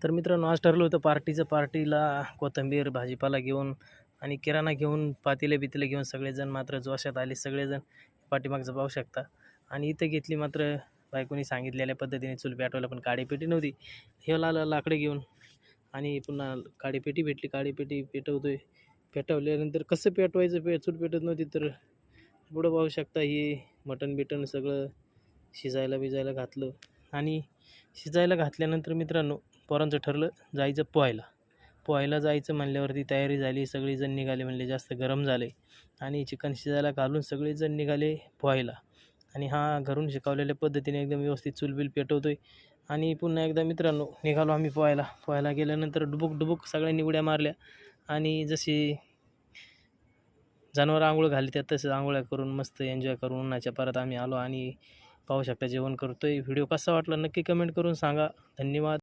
तर मित्रांनो, आज ठरलं होतं पार्टीला कोथिंबीर, भाजीपाला घेऊन आणि किराणा घेऊन, पातेले-बितेले घेऊन सगळेजण मात्र जोशात आले सगळेजण. पाठीमागचं पाहू शकता. आणि इथं घेतली मात्र बायकोनी सांगितलेल्या पद्धतीने चूल पेटवायला, पण काडीपेटी नव्हती. ह्यो आला लाकडं घेऊन आणि पुन्हा काडीपेटी भेटली. काडीपेटी पेटवतोय. पेटवल्यानंतर कसं पेटवायचं, चूल पेटत नव्हती. तर पुढं पाहू शकता, ही मटण-बिटण सगळं शिजायला-बिजायला घातलं. आणि शिजायला घातल्यानंतर मित्रांनो, पोरांचं ठरलं जायचं पोहायला. पोहायला जायचं म्हणल्यावरती तयारी झाली. सगळेजण निघाले, म्हणले जास्त गरम झालं आहे. आणि चिकन शिजायला घालून सगळेजण निघाले पोहायला. आणि हा घरून शिकवलेल्या पद्धतीने एकदम व्यवस्थित चूलबिल पेटवतोय. आणि पुन्हा एकदा मित्रांनो निघालो आम्ही पोहायला. पोहायला गेल्यानंतर डुबुक सगळ्यांनी उड्या मारल्या. आणि जशी जनावरं आंघोळ घालतात तसं आंघोळ्या करून मस्त एन्जॉय करून उन्हाच्या परत आम्ही आलो. आणि पाहू शकता जेवण करतोय. व्हिडिओ कसा वाटला नक्की कमेंट करून सांगा. धन्यवाद.